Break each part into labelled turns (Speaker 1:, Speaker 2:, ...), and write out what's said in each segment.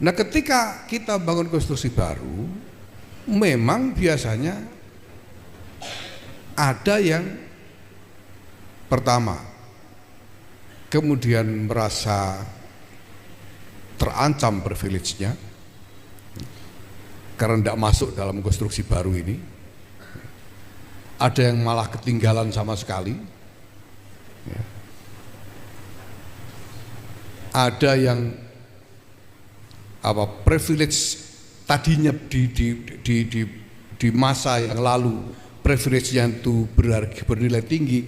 Speaker 1: Nah, ketika kita bangun konstruksi baru, memang biasanya ada yang pertama kemudian merasa terancam privilege-nya karena tidak masuk dalam konstruksi baru ini. Ada yang malah ketinggalan sama sekali. Ada yang privilege tadinya di masa yang lalu privilege-nya itu bernilai tinggi,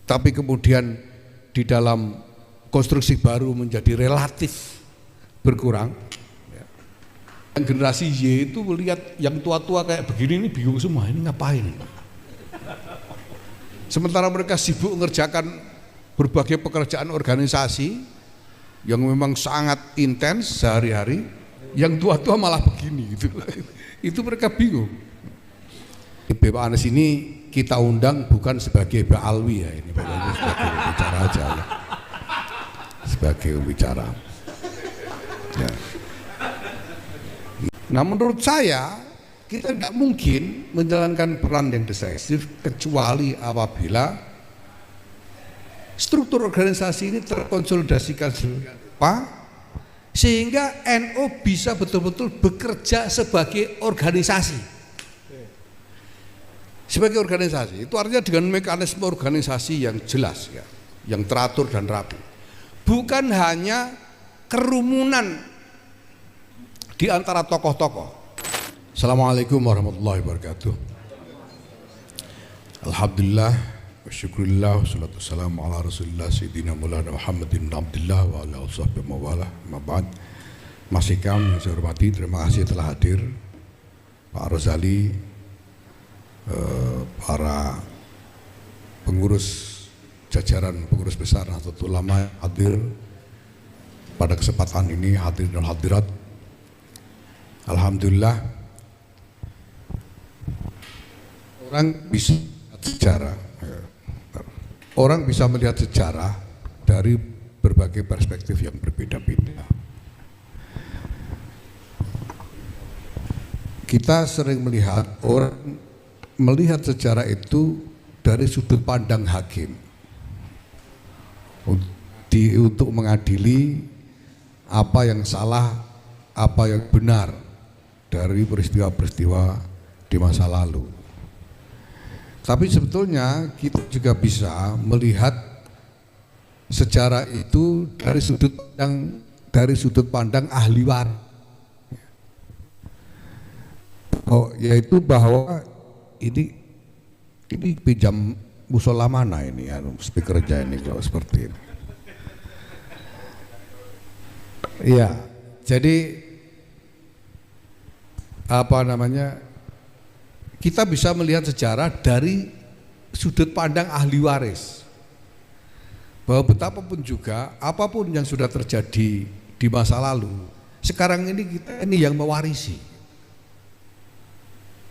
Speaker 1: tapi kemudian di dalam konstruksi baru menjadi relatif berkurang. Yang generasi Y itu melihat yang tua-tua kayak begini ini bingung semua, ini ngapain? Sementara mereka sibuk mengerjakan berbagai pekerjaan organisasi yang memang sangat intens sehari-hari, yang tua-tua malah begini gitu. Itu mereka bingung. Bapak Anas ini kita undang bukan sebagai Mbak Alwi ya, ini sebagai pembicara aja ya. Sebagai pembicara ya. Nah, menurut saya kita tidak mungkin menjalankan peran yang decisif kecuali apabila struktur organisasi ini terkonsolidasikan sehingga NU bisa betul-betul bekerja sebagai organisasi. Sebagai organisasi itu artinya dengan mekanisme organisasi yang jelas ya, yang teratur dan rapi. Bukan hanya kerumunan di antara tokoh-tokoh. Assalamualaikum warahmatullahi wabarakatuh. Alhamdulillah wa syukurillah wassalatu wassalamu ala rasulillah sayyidina maulana Muhammadin abdillah wa ala sahbihi mawalah mabad. Mas Ikam yang saya hormati, terima kasih telah hadir. Pak Rozali, para pengurus jajaran pengurus besar Nahdlatul Ulama hadir pada kesempatan ini, hadir dan hadirat. Alhamdulillah, orang bisa melihat sejarah dari berbagai perspektif yang berbeda-beda. Kita sering melihat sejarah itu dari sudut pandang hakim untuk mengadili apa yang salah, apa yang benar dari peristiwa-peristiwa di masa lalu. Tapi sebetulnya kita juga bisa melihat sejarah itu dari sudut pandang ahli waris, yaitu bahwa ini pinjam musola mana ini, speakernya ini kalau seperti ini. Iya, jadi kita bisa melihat sejarah dari sudut pandang ahli waris, bahwa betapapun juga apapun yang sudah terjadi di masa lalu, sekarang ini kita ini yang mewarisi.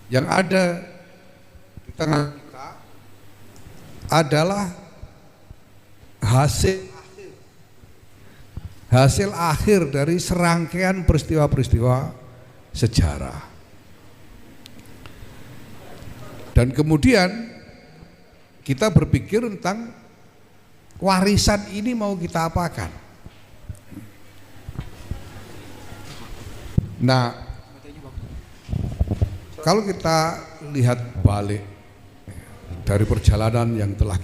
Speaker 1: Yang ada di tengah kita adalah hasil akhir dari serangkaian peristiwa-peristiwa sejarah. Dan kemudian kita berpikir tentang warisan ini mau kita apakan. Nah, kalau kita lihat balik dari perjalanan yang telah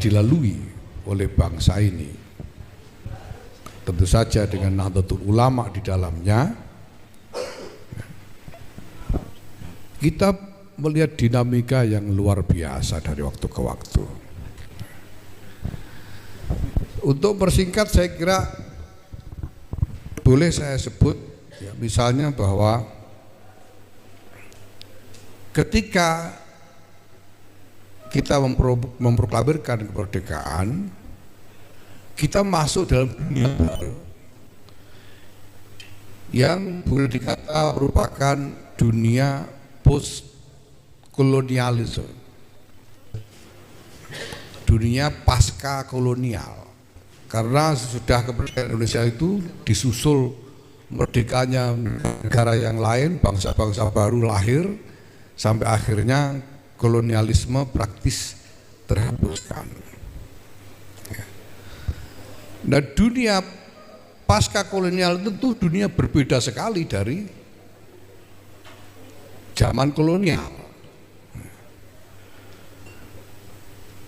Speaker 1: dilalui oleh bangsa ini, tentu saja dengan Nahdlatul Ulama di dalamnya, kita melihat dinamika yang luar biasa dari waktu ke waktu. Untuk persingkat, saya kira boleh saya sebut ya, misalnya bahwa ketika kita memproklamirkan kemerdekaan, kita masuk dalam dunia baru yang boleh dikata merupakan dunia post kolonialisme, dunia pasca kolonial, Karena sesudah kemerdekaan Indonesia itu disusul merdekanya negara yang lain, bangsa-bangsa baru lahir, sampai akhirnya kolonialisme praktis terhapuskan. Nah, dunia pasca kolonial tentu dunia berbeda sekali dari zaman kolonial.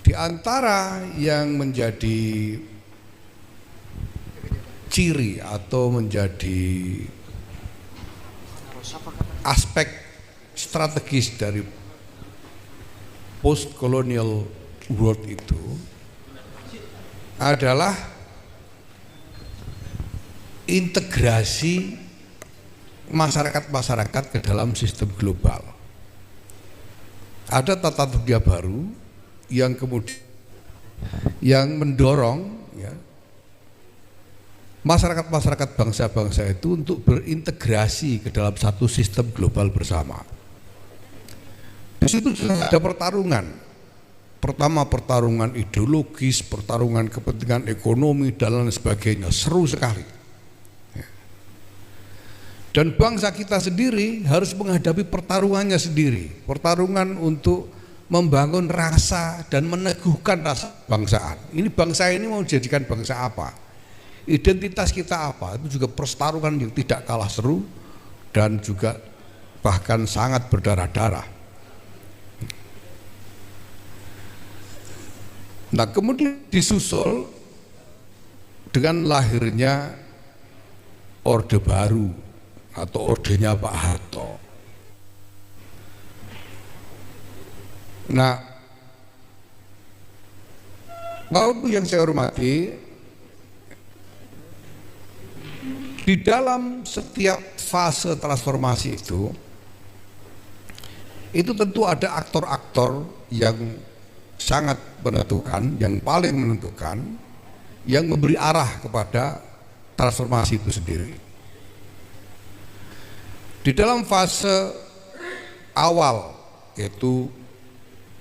Speaker 1: Di antara yang menjadi ciri atau menjadi aspek strategis dari post colonial world itu adalah integrasi masyarakat-masyarakat ke dalam sistem global. Ada tata dunia baru yang kemudian yang mendorong ya, masyarakat-masyarakat bangsa-bangsa itu untuk berintegrasi ke dalam satu sistem global bersama. Di situ ada pertarungan. Pertama pertarungan ideologis, pertarungan kepentingan ekonomi dan lain sebagainya, seru sekali. Dan bangsa kita sendiri harus menghadapi pertarungannya sendiri, pertarungan untuk membangun rasa dan meneguhkan rasa bangsaan. Ini bangsa ini mau dijadikan bangsa apa? Identitas kita apa? Itu juga pertarungan yang tidak kalah seru dan juga bahkan sangat berdarah-darah. Nah, kemudian disusul dengan lahirnya Orde Baru atau ordenya Pak Harto. Nah, Bapak yang saya hormati, di dalam setiap fase transformasi itu tentu ada aktor-aktor yang sangat menentukan, yang paling menentukan, yang memberi arah kepada transformasi itu sendiri. Di dalam fase awal, yaitu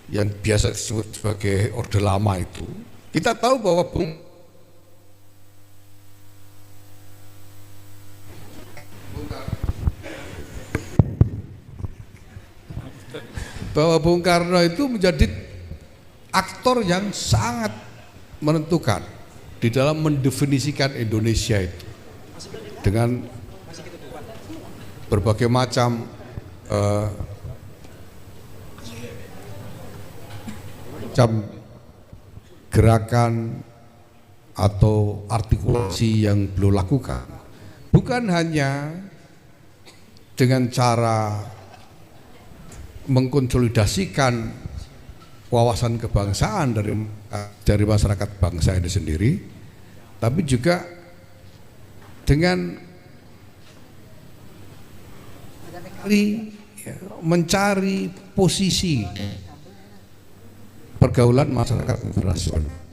Speaker 1: yang biasa disebut sebagai Orde Lama itu, kita tahu bahwa Bung Karno itu menjadi aktor yang sangat menentukan di dalam mendefinisikan Indonesia itu dengan berbagai macam gerakan atau artikulasi yang beliau lakukan, bukan hanya dengan cara mengkonsolidasikan wawasan kebangsaan dari masyarakat bangsa ini sendiri, tapi juga dengan mencari posisi pergaulan masyarakat internasional.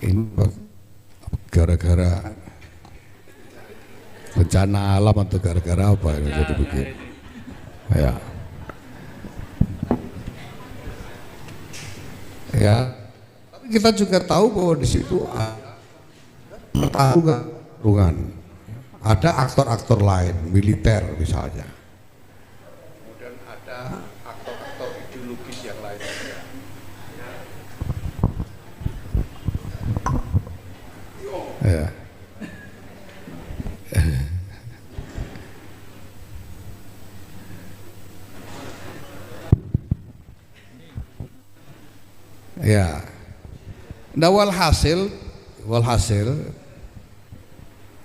Speaker 1: Ini gara-gara bencana alam atau gara-gara apa yang jadi begini? Ya, tapi kita juga tahu bahwa di situ ada pertarungan, ada aktor-aktor lain, militer misalnya. Kemudian ada aktor-aktor ideologis yang lain. Ya. Ya. Nah, walhasil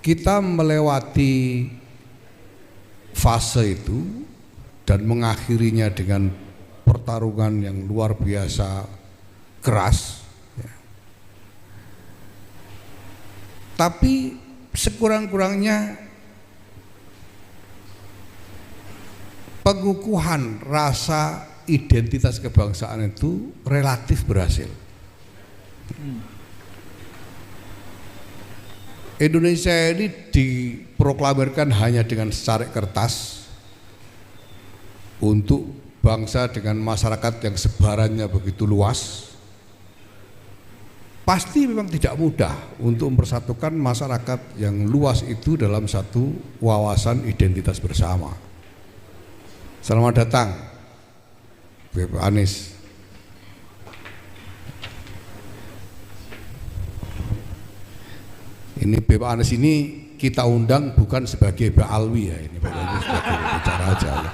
Speaker 1: kita melewati fase itu dan mengakhirinya dengan pertarungan yang luar biasa keras. Ya. Tapi sekurang-kurangnya pengukuhan rasa identitas kebangsaan itu relatif berhasil. Indonesia ini diproklamirkan hanya dengan secari kertas untuk bangsa dengan masyarakat yang sebarannya begitu luas, pasti memang tidak mudah untuk mempersatukan masyarakat yang luas itu dalam satu wawasan identitas bersama. Selamat datang Bapak Anies. Ini Bapak Anies ini kita undang bukan sebagai Mbak Alwi ya, ini Bapak Anies sebagai pembicara aja ya.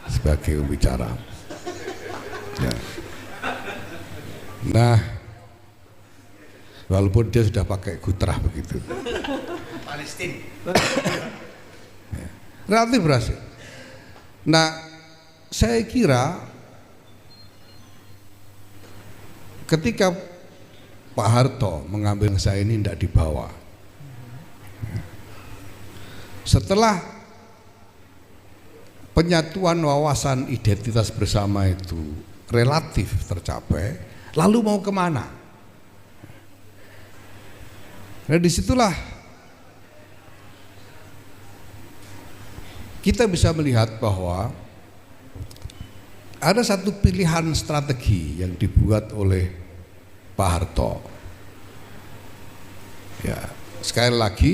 Speaker 1: Sebagai pembicara. Ya. Nah, walaupun dia sudah pakai gutrah begitu. Palestina. Ya. Relatif berhasil. Nah, saya kira ketika Pak Harto mengambil saya ini tidak dibawa. Setelah penyatuan wawasan identitas bersama itu relatif tercapai, lalu mau kemana? Nah, disitulah kita bisa melihat bahwa ada satu pilihan strategi yang dibuat oleh Pak Harto. Ya, sekali lagi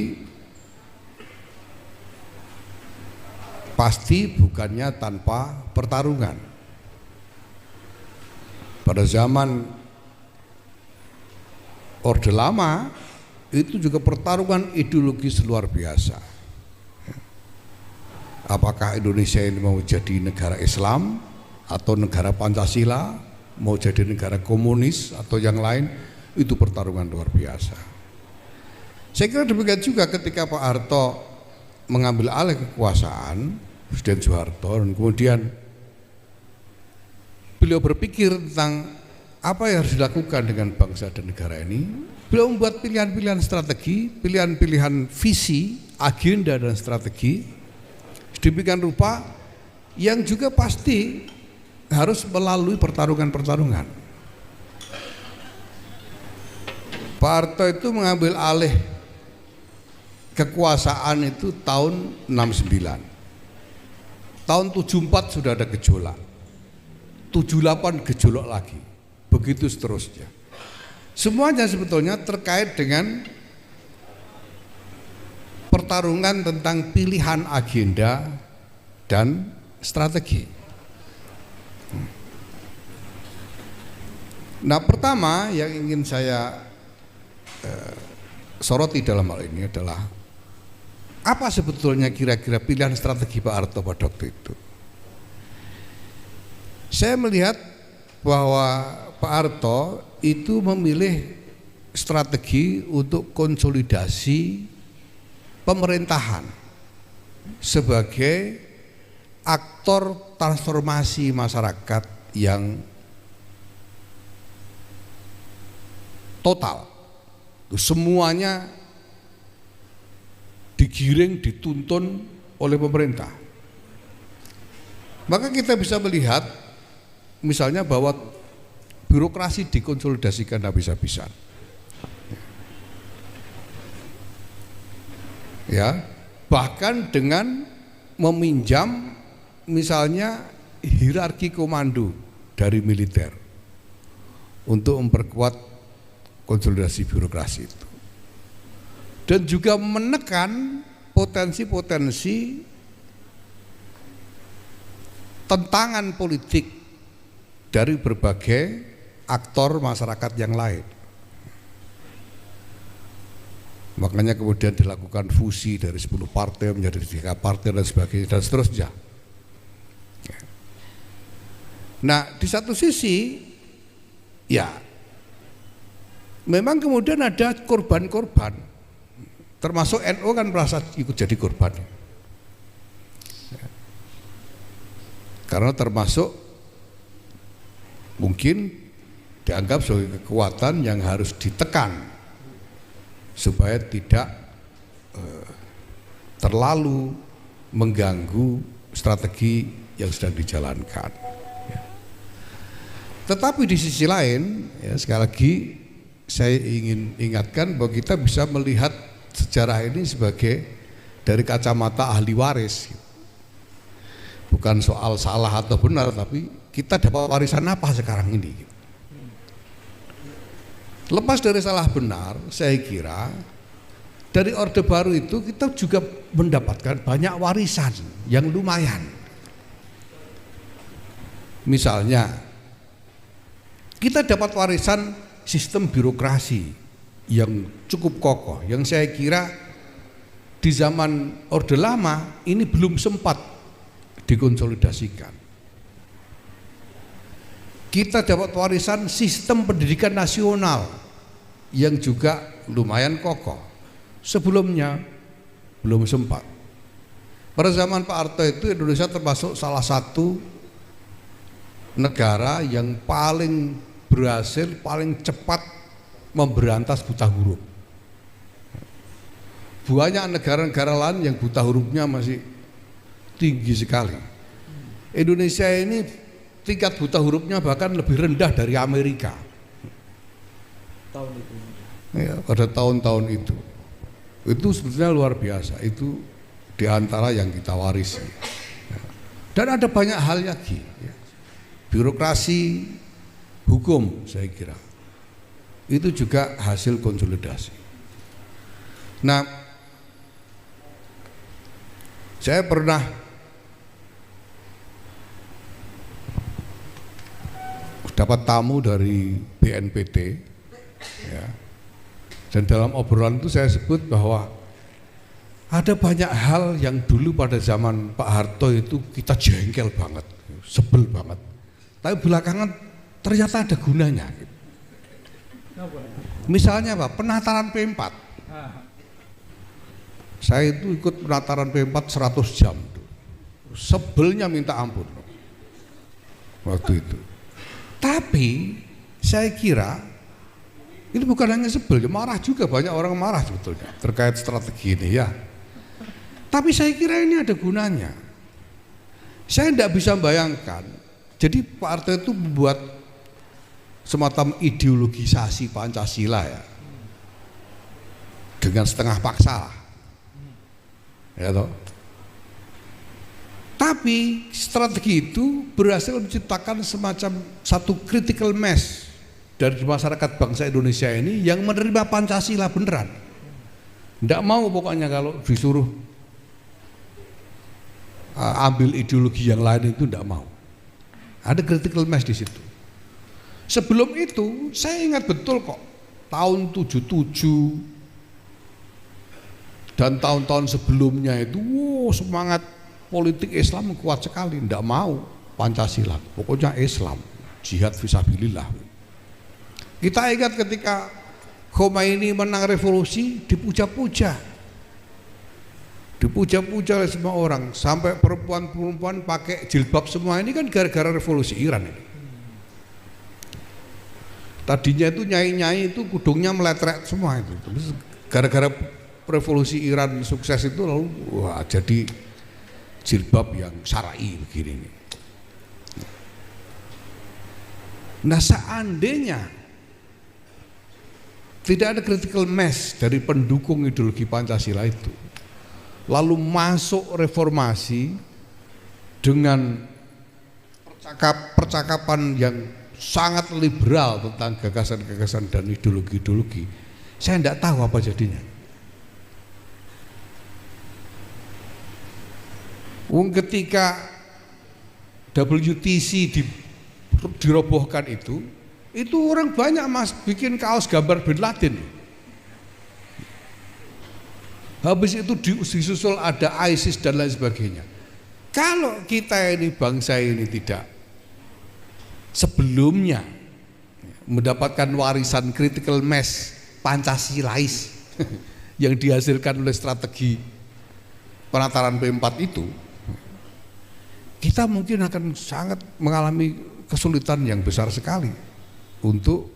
Speaker 1: pasti bukannya tanpa pertarungan. Pada zaman Orde Lama itu juga pertarungan ideologis luar biasa. Apakah Indonesia ini mau jadi negara Islam atau negara Pancasila, mau jadi negara komunis atau yang lain, itu pertarungan luar biasa. Saya kira demikian juga ketika Pak Harto mengambil alih kekuasaan, Presiden Soeharto, dan kemudian beliau berpikir tentang apa yang harus dilakukan dengan bangsa dan negara ini. Beliau membuat pilihan-pilihan strategi, pilihan-pilihan visi, agenda dan strategi sedemikian rupa yang juga pasti harus melalui pertarungan-pertarungan. Pak Harto itu mengambil alih kekuasaan itu tahun 69. Tahun 74 sudah ada gejolak. 78 gejolak lagi. Begitu seterusnya. Semuanya sebetulnya terkait dengan pertarungan tentang pilihan agenda dan strategi. Nah, pertama yang ingin saya soroti dalam hal ini adalah apa sebetulnya kira-kira pilihan strategi Pak Harto pada waktu itu. Saya melihat bahwa Pak Harto itu memilih strategi untuk konsolidasi pemerintahan sebagai aktor transformasi masyarakat yang total. Semuanya digiring, dituntun oleh pemerintah. Maka kita bisa melihat misalnya bahwa birokrasi dikonsolidasikan habis-habisan. Ya, bahkan dengan meminjam misalnya hierarki komando dari militer untuk memperkuat konsolidasi birokrasi itu, dan juga menekan potensi-potensi tentangan politik dari berbagai aktor masyarakat yang lain. Makanya kemudian dilakukan fusi dari 10 partai menjadi 3 partai dan sebagainya dan seterusnya. Nah, di satu sisi ya memang kemudian ada korban-korban, termasuk NU kan merasa ikut jadi korban. Karena termasuk mungkin dianggap sebagai kekuatan yang harus ditekan supaya tidak terlalu mengganggu strategi yang sedang dijalankan. Tetapi di sisi lain, ya, sekali lagi saya ingin ingatkan bahwa kita bisa melihat sejarah ini sebagai dari kacamata ahli waris. Bukan soal salah atau benar, tapi kita dapat warisan apa sekarang ini. Lepas dari salah benar, saya kira dari Orde Baru itu kita juga mendapatkan banyak warisan yang lumayan. Misalnya, kita dapat warisan sistem birokrasi yang cukup kokoh, yang saya kira di zaman Orde Lama ini belum sempat dikonsolidasikan. Kita dapat warisan sistem pendidikan nasional yang juga lumayan kokoh. Sebelumnya belum sempat. Pada zaman Pak Harto itu Indonesia termasuk salah satu negara yang paling berhasil, paling cepat memberantas buta huruf. Banyak negara-negara lain yang buta hurufnya masih tinggi sekali. Indonesia ini tingkat buta hurufnya bahkan lebih rendah dari Amerika.
Speaker 2: Tahun itu.
Speaker 1: Ya, pada tahun-tahun itu sebetulnya luar biasa. Itu diantara yang kita warisi. Dan ada banyak hal lagi. Birokrasi, hukum, saya kira itu juga hasil konsolidasi. Nah, saya pernah dapat tamu dari BNPT, ya. Dan dalam obrolan itu saya sebut bahwa ada banyak hal yang dulu pada zaman Pak Harto itu kita jengkel banget, sebel banget. Tapi belakangan ternyata ada gunanya. Misalnya Pak, penataran P4. Saya itu ikut penataran P4 100 jam. Sebelnya minta ampun waktu itu. Tapi saya kira ini bukan hanya sebel, marah juga, banyak orang marah sebetulnya terkait strategi ini ya. Tapi saya kira ini ada gunanya. Saya tidak bisa bayangkan. Jadi Pak Harto itu membuat semacam ideologisasi Pancasila ya, dengan setengah paksa, ya toh. Tapi strategi itu berhasil menciptakan semacam satu critical mass dari masyarakat bangsa Indonesia ini yang menerima Pancasila beneran. Tidak mau pokoknya kalau disuruh ambil ideologi yang lain itu tidak mau. Ada critical mass di situ. Sebelum itu saya ingat betul kok tahun 77 dan tahun-tahun sebelumnya itu semangat politik Islam kuat sekali, tidak mau Pancasila, pokoknya Islam, jihad fisabilillah. Kita ingat ketika Khomeini menang revolusi, dipuja-puja oleh semua orang, sampai perempuan-perempuan pakai jilbab semua. Ini kan gara-gara revolusi Iran ini. Tadinya itu nyai-nyai itu kudungnya meletrek semua itu, terus gara-gara revolusi Iran sukses itu lalu wah jadi jilbab yang syar'i begini. Nah, seandainya tidak ada critical mass dari pendukung ideologi Pancasila itu, lalu masuk reformasi dengan percakapan yang sangat liberal tentang gagasan-gagasan dan ideologi-ideologi, saya tidak tahu apa jadinya. Ketika WTC dirobohkan itu orang banyak bikin kaos gambar Bin Laden. Habis itu disusul ada ISIS dan lain sebagainya. Kalau kita ini bangsa ini tidak sebelumnya mendapatkan warisan critical mass Pancasilais yang dihasilkan oleh strategi penataran P4 itu, kita mungkin akan sangat mengalami kesulitan yang besar sekali untuk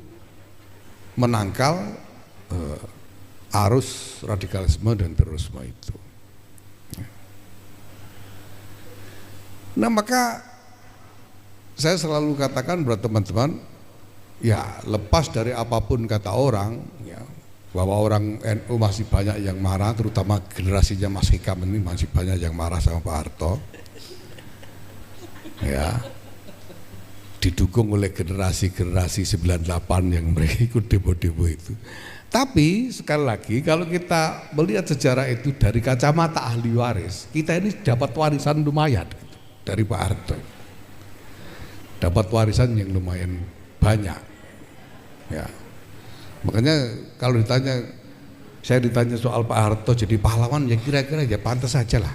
Speaker 1: menangkal arus radikalisme dan terorisme itu. Nah, maka saya selalu katakan buat teman-teman, ya lepas dari apapun kata orang, ya, bahwa orang NU masih banyak yang marah, terutama generasinya Mas Hikam ini masih banyak yang marah sama Pak Harto. ya, didukung oleh generasi-generasi 98 yang mereka ikut demo-demo itu. Tapi sekali lagi kalau kita melihat sejarah itu dari kacamata ahli waris, kita ini dapat warisan lumayan gitu, dari Pak Harto. Dapat warisan yang lumayan banyak. Ya. Makanya kalau saya ditanya soal Pak Harto jadi pahlawan, ya kira-kira ya pantas saja lah.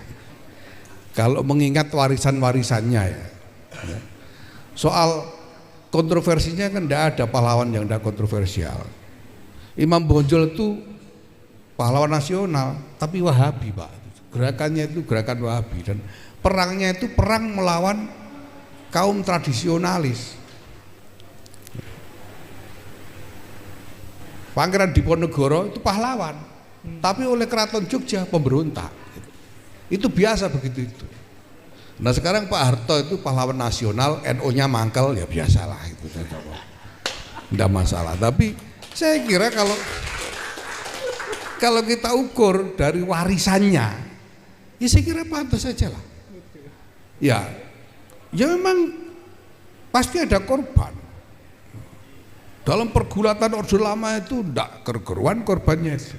Speaker 1: Kalau mengingat warisan-warisannya ya. Soal kontroversinya kan tidak ada pahlawan yang tidak kontroversial. Imam Bonjol itu pahlawan nasional, tapi Wahabi Pak. Gerakannya itu gerakan Wahabi dan perangnya itu perang melawan kaum tradisionalis. Pangeran Diponegoro itu pahlawan, tapi oleh Keraton Jogja pemberontak. Itu biasa begitu itu. Nah sekarang Pak Harto itu pahlawan nasional, NU-nya mangkel ya biasalah itu, tidak masalah. Tapi saya kira kalau kita ukur dari warisannya, ya saya kira pantas saja lah. Ya memang pasti ada korban. Dalam pergulatan Orde Lama itu tidak keruan korbannya itu.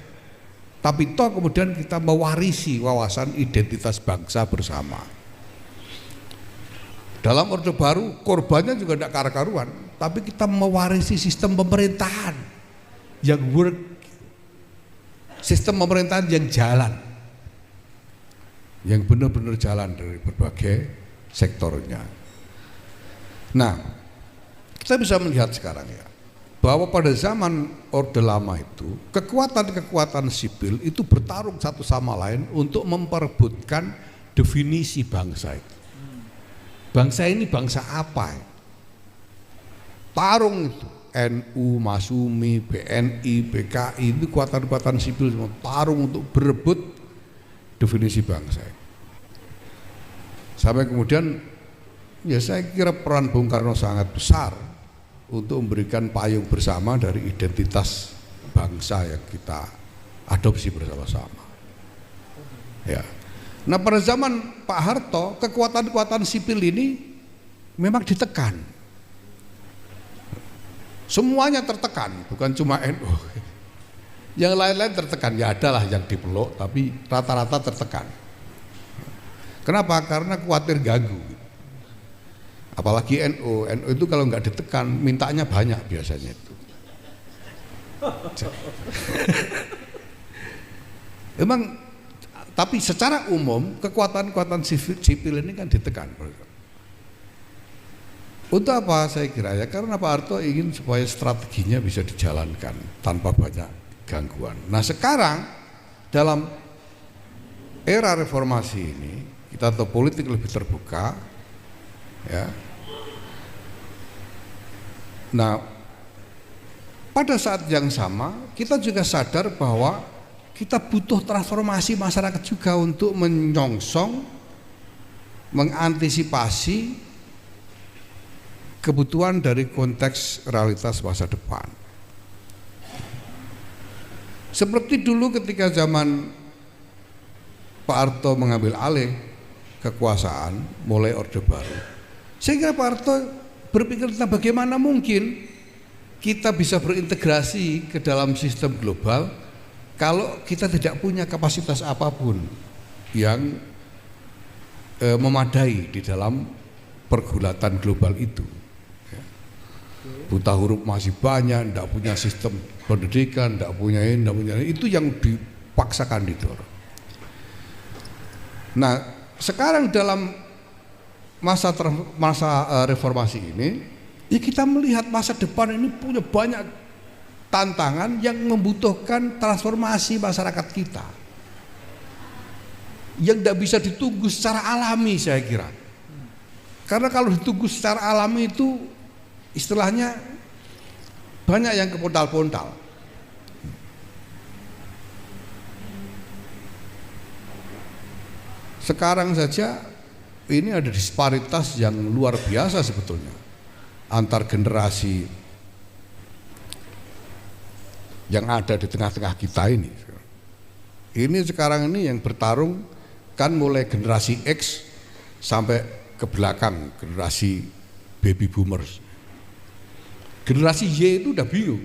Speaker 1: Tapi toh kemudian kita mewarisi wawasan identitas bangsa bersama. Dalam Orde Baru korbannya juga tidak karu-karuan, tapi kita mewarisi sistem pemerintahan yang work, sistem pemerintahan yang jalan, yang benar-benar jalan dari berbagai sektornya. Nah, kita bisa melihat sekarang ya, bahwa pada zaman Orde Lama itu kekuatan-kekuatan sipil itu bertarung satu sama lain untuk memperebutkan definisi bangsa itu. Bangsa ini bangsa apa? Tarung itu, NU, Masumi, BNI, PKI itu kekuatan-kekuatan sipil semua tarung untuk berebut definisi bangsa. Sampai kemudian ya saya kira peran Bung Karno sangat besar untuk memberikan payung bersama dari identitas bangsa yang kita adopsi bersama-sama. Ya. Nah pada zaman Pak Harto kekuatan-kekuatan sipil ini memang ditekan. Semuanya tertekan, bukan cuma NU. Yang lain-lain tertekan, ya adalah yang dipeluk, tapi rata-rata tertekan. Kenapa? Karena khawatir ganggu. Apalagi NU itu kalau nggak ditekan, mintanya banyak biasanya itu. Emang, tapi secara umum kekuatan-kekuatan sipil ini kan ditekan. Untuk apa saya kira ya, karena Pak Harto ingin supaya strateginya bisa dijalankan tanpa banyak gangguan. Nah sekarang dalam era reformasi ini kita tahu politik lebih terbuka ya. Nah pada saat yang sama kita juga sadar bahwa kita butuh transformasi masyarakat juga untuk menyongsong, mengantisipasi kebutuhan dari konteks realitas masa depan. Seperti dulu ketika zaman Pak Harto mengambil alih kekuasaan mulai Orde Baru, saya kira Pak Harto berpikir tentang bagaimana mungkin kita bisa berintegrasi ke dalam sistem global kalau kita tidak punya kapasitas apapun yang memadai di dalam pergulatan global itu. Buta huruf masih banyak, tidak punya sistem pendidikan, tidak punya ini, itu yang dipaksakan didorong. Nah, sekarang dalam masa reformasi ini, ya kita melihat masa depan ini punya banyak tantangan yang membutuhkan transformasi masyarakat kita, yang tidak bisa ditunggu secara alami saya kira. Karena kalau ditunggu secara alami itu istilahnya banyak yang kepontal-pontal. Sekarang saja ini ada disparitas yang luar biasa sebetulnya antar generasi yang ada di tengah-tengah kita ini. Ini sekarang ini yang bertarung kan mulai generasi X sampai ke belakang, generasi baby boomers. Generasi Y itu udah bingung.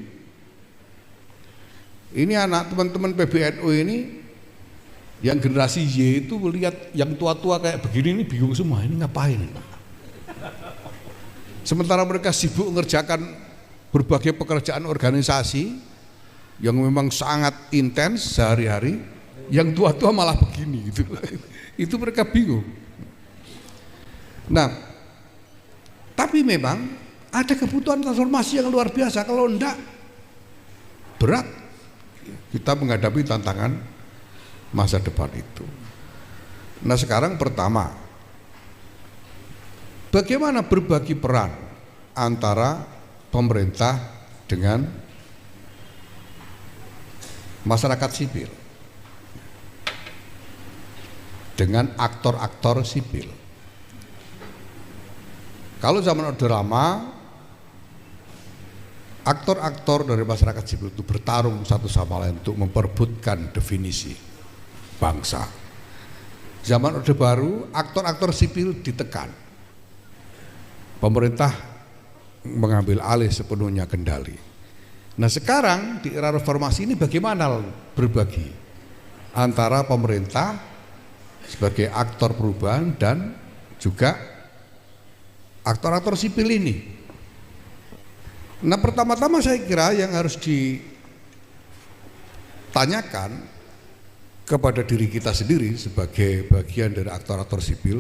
Speaker 1: Ini anak teman-teman PBNU ini yang generasi Y itu melihat yang tua-tua kayak begini ini bingung semua, ini ngapain? Sementara mereka sibuk mengerjakan berbagai pekerjaan organisasi yang memang sangat intens sehari-hari, yang tua-tua malah begini gitu. Itu mereka bingung. Nah, tapi memang ada kebutuhan transformasi yang luar biasa. Kalau enggak, berat kita menghadapi tantangan masa depan itu. Nah sekarang pertama, bagaimana berbagi peran antara pemerintah dengan masyarakat sipil, dengan aktor-aktor sipil. Kalau zaman Orde Lama, aktor-aktor dari masyarakat sipil itu bertarung satu sama lain untuk memperebutkan definisi bangsa. Zaman Orde Baru, aktor-aktor sipil ditekan. Pemerintah mengambil alih sepenuhnya kendali. Nah sekarang di era reformasi ini bagaimana berbagi antara pemerintah sebagai aktor perubahan dan juga aktor-aktor sipil ini. Nah pertama-tama saya kira yang harus ditanyakan kepada diri kita sendiri sebagai bagian dari aktor-aktor sipil,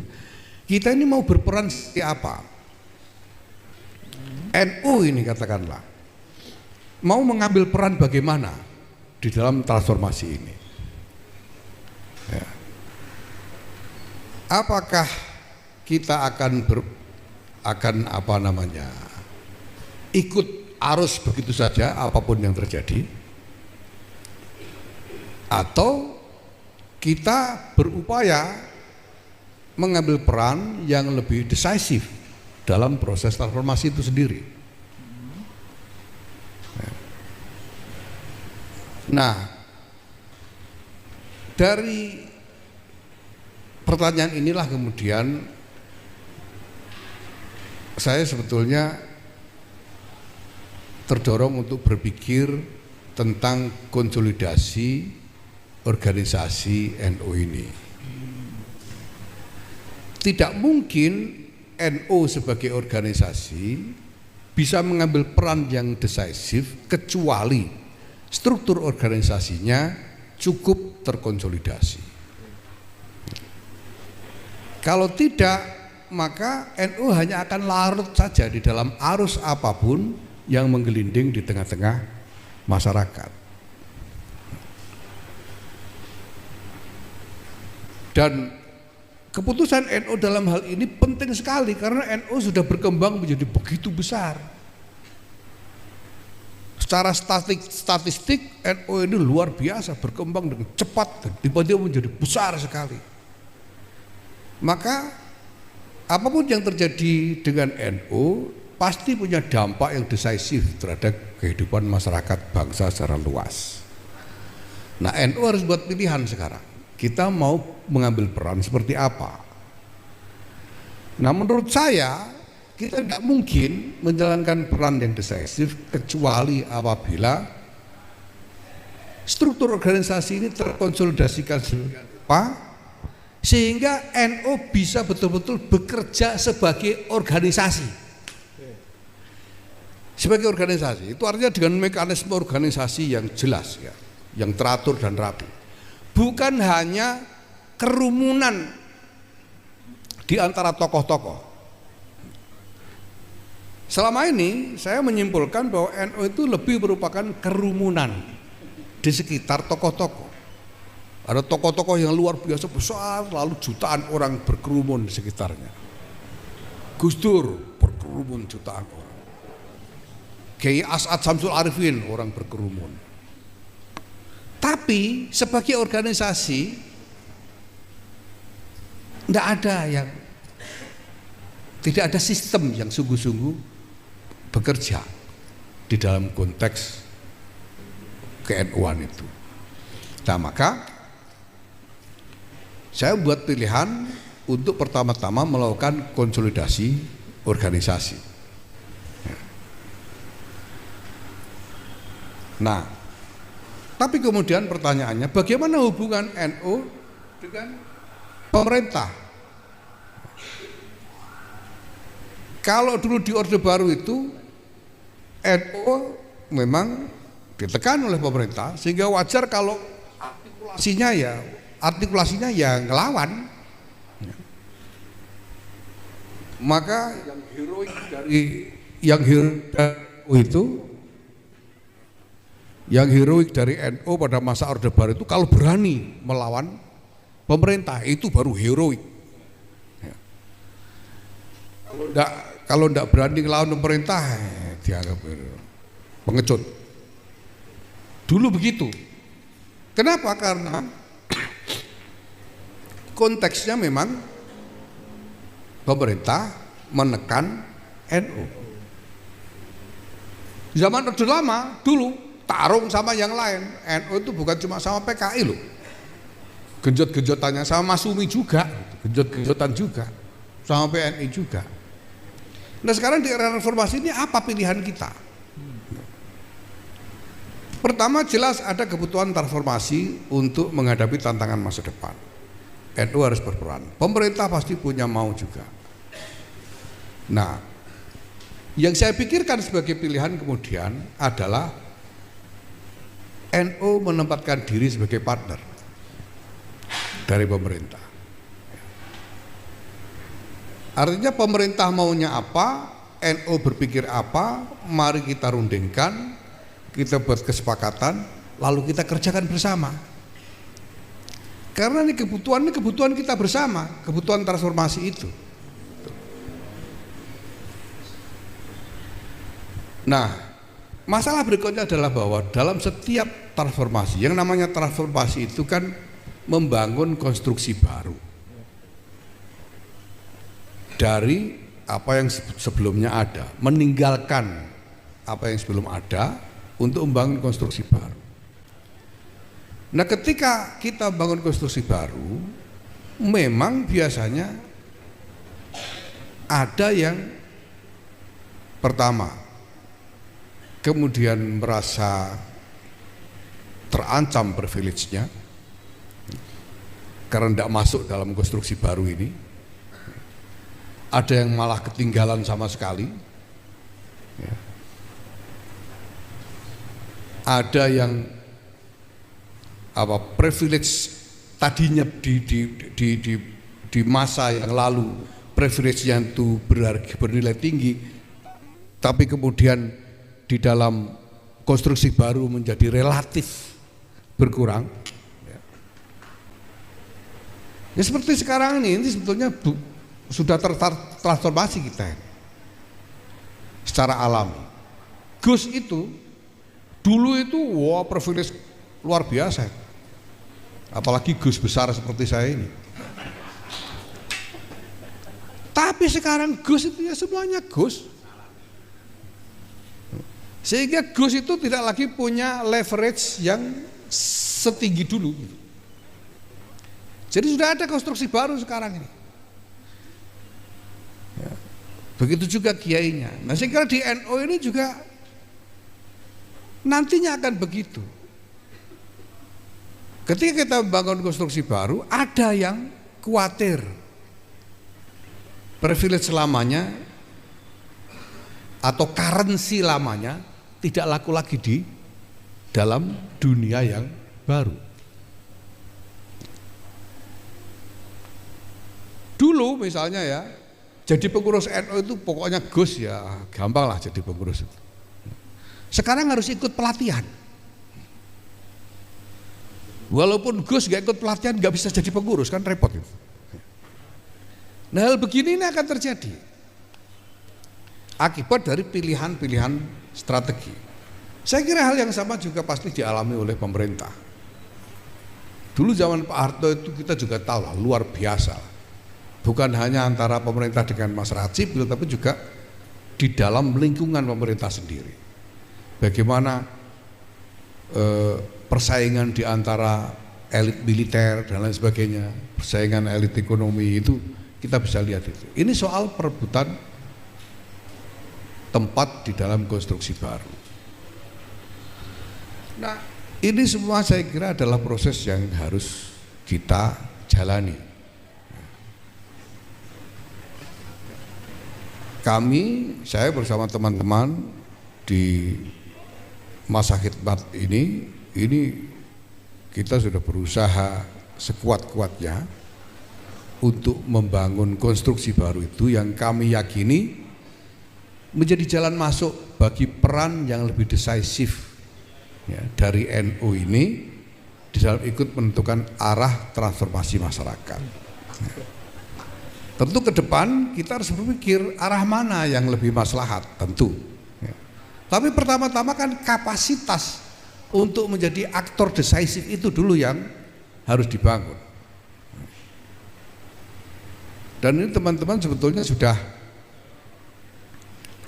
Speaker 1: kita ini mau berperan seperti apa? NU ini katakanlah mau mengambil peran bagaimana di dalam transformasi ini? Ya. Apakah kita akan ikut arus begitu saja apapun yang terjadi, atau kita berupaya mengambil peran yang lebih decisif dalam proses transformasi itu sendiri? Nah, dari pertanyaan inilah kemudian saya sebetulnya terdorong untuk berpikir tentang konsolidasi organisasi NU ini. Tidak mungkin NU sebagai organisasi bisa mengambil peran yang decisif kecuali struktur organisasinya cukup terkonsolidasi. Kalau tidak, maka NU hanya akan larut saja di dalam arus apapun yang menggelinding di tengah-tengah masyarakat. Dan keputusan NU dalam hal ini penting sekali karena NU sudah berkembang menjadi begitu besar. Secara statistik NU ini luar biasa, berkembang dengan cepat dan tiba-tiba menjadi besar sekali. Maka apapun yang terjadi dengan NU pasti punya dampak yang decisif terhadap kehidupan masyarakat bangsa secara luas. Nah NU harus buat pilihan sekarang. Kita mau mengambil peran seperti apa? Nah menurut saya kita tidak mungkin menjalankan peran yang decisif kecuali apabila struktur organisasi ini terkonsolidasikan sehingga NU bisa betul-betul bekerja sebagai organisasi. Sebagai organisasi itu artinya dengan mekanisme organisasi yang jelas ya, yang teratur dan rapi. Bukan hanya kerumunan di antara tokoh-tokoh. Selama ini saya menyimpulkan bahwa NU itu lebih merupakan kerumunan di sekitar tokoh-tokoh. Ada tokoh-tokoh yang luar biasa besar, lalu jutaan orang berkerumun di sekitarnya. Gus Dur berkerumun jutaan orang. Kiai As'ad Syamsul Arifin orang berkerumun. Tapi sebagai organisasi tidak ada sistem yang sungguh-sungguh bekerja di dalam konteks ke-NU-an itu. Nah maka saya buat pilihan untuk pertama-tama melakukan konsolidasi organisasi. Nah, tapi kemudian pertanyaannya, bagaimana hubungan NU dengan pemerintah? Kalau dulu di Orde Baru itu NU memang ditekan oleh pemerintah, sehingga wajar kalau artikulasinya ya ngelawan. Maka yang heroik dari NU pada masa Orde Baru itu kalau berani melawan pemerintah itu baru heroik. Kalau enggak berani melawan pemerintah dianggap pengecut. Dulu begitu. Kenapa? Karena konteksnya memang pemerintah menekan NU. Zaman Orde Lama dulu tarung sama yang lain. NU itu bukan cuma sama PKI loh. Genjot-genjotannya sama Masumi juga, genjot-genjotan juga, sama PNI juga. Nah sekarang di era reformasi ini apa pilihan kita? Pertama jelas ada kebutuhan transformasi untuk menghadapi tantangan masa depan. NU harus berperan. Pemerintah pasti punya mau juga. Nah, yang saya pikirkan sebagai pilihan kemudian adalah NU menempatkan diri sebagai partner dari pemerintah. Artinya pemerintah maunya apa, NU berpikir apa, mari kita rundingkan, kita buat kesepakatan, lalu kita kerjakan bersama. Karena ini kebutuhan kita bersama, kebutuhan transformasi itu. Nah, masalah berikutnya adalah bahwa dalam setiap transformasi, yang namanya transformasi itu kan membangun konstruksi baru dari apa yang sebelumnya ada, meninggalkan apa yang sebelum ada untuk membangun konstruksi baru. Nah, ketika kita bangun konstruksi baru, memang biasanya ada yang pertama kemudian merasa terancam privilege-nya karena tidak masuk dalam konstruksi baru ini. Ada yang malah ketinggalan sama sekali. Ada yang privilege tadinya di masa yang lalu privilege yang itu bernilai tinggi, tapi kemudian di dalam konstruksi baru menjadi relatif berkurang. Ya seperti sekarang ini sebetulnya sudah tertransformasi kita secara alami. Gus itu dulu itu privilege luar biasa, apalagi Gus besar seperti saya ini. Tapi sekarang Gus itu ya semuanya Gus. Sehingga Gus itu tidak lagi punya leverage yang setinggi dulu. Jadi sudah ada konstruksi baru sekarang ini. Ya. Begitu juga kiainya. Nah saya kira di NU ini juga nantinya akan begitu. Ketika kita membangun konstruksi baru, ada yang khawatir privilege selamanya atau currency lamanya tidak laku lagi di dalam dunia yang baru. Dulu misalnya ya, jadi pengurus NU itu pokoknya Gus ya, gampang lah jadi pengurus itu. Sekarang harus ikut pelatihan. Walaupun Gus gak ikut pelatihan gak bisa jadi pengurus, kan repot itu. Nah hal begini ini akan terjadi akibat dari pilihan-pilihan strategi. Saya kira hal yang sama juga pasti dialami oleh pemerintah. Dulu zaman Pak Harto itu kita juga tahu lah, luar biasa. Bukan hanya antara pemerintah dengan masyarakat sipil, tapi juga di dalam lingkungan pemerintah sendiri. Bagaimana persaingan di antara elit militer dan lain sebagainya, persaingan elit ekonomi itu kita bisa lihat itu. Ini soal perebutan tempat di dalam konstruksi baru. Nah, ini semua saya kira adalah proses yang harus kita jalani. Saya bersama teman-teman di masa khidmat ini kita sudah berusaha sekuat-kuatnya untuk membangun konstruksi baru itu yang kami yakini menjadi jalan masuk bagi peran yang lebih decisif ya, dari NU ini di dalam ikut menentukan arah transformasi masyarakat. Tentu ke depan kita harus berpikir arah mana yang lebih maslahat tentu. Ya. Tapi pertama-tama kan kapasitas untuk menjadi aktor decisif itu dulu yang harus dibangun. Dan ini teman-teman sebetulnya sudah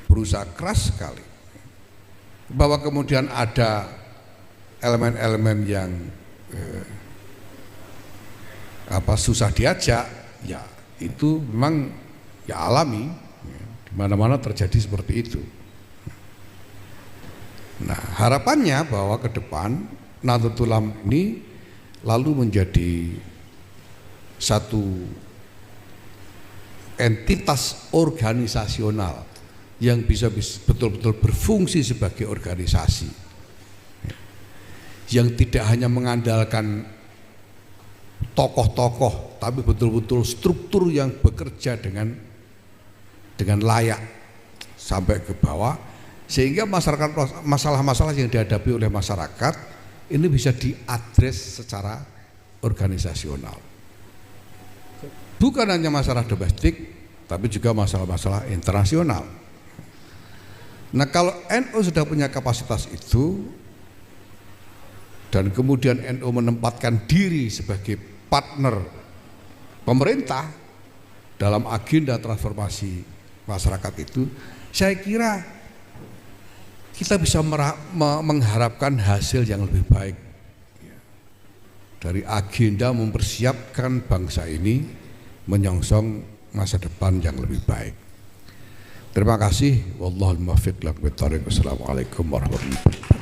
Speaker 1: berusaha keras sekali. Bahwa kemudian ada elemen-elemen yang susah diajak, ya itu memang ya alami, ya, di mana-mana terjadi seperti itu. Nah, harapannya bahwa ke depan Nahdlatul Ulama ini lalu menjadi satu entitas organisasional yang bisa betul-betul berfungsi sebagai organisasi, yang tidak hanya mengandalkan tokoh-tokoh, tapi betul-betul struktur yang bekerja dengan layak sampai ke bawah, sehingga masalah-masalah yang dihadapi oleh masyarakat ini bisa diadres secara organisasional. Bukan hanya masalah domestik, tapi juga masalah-masalah internasional. Nah, kalau NU sudah punya kapasitas itu dan kemudian NU menempatkan diri sebagai partner pemerintah dalam agenda transformasi masyarakat itu, saya kira kita bisa mengharapkan hasil yang lebih baik dari agenda mempersiapkan bangsa ini menyongsong masa depan yang lebih baik. Terima kasih. Wallahul muwaffiq. Assalamualaikum warahmatullahi wabarakatuh.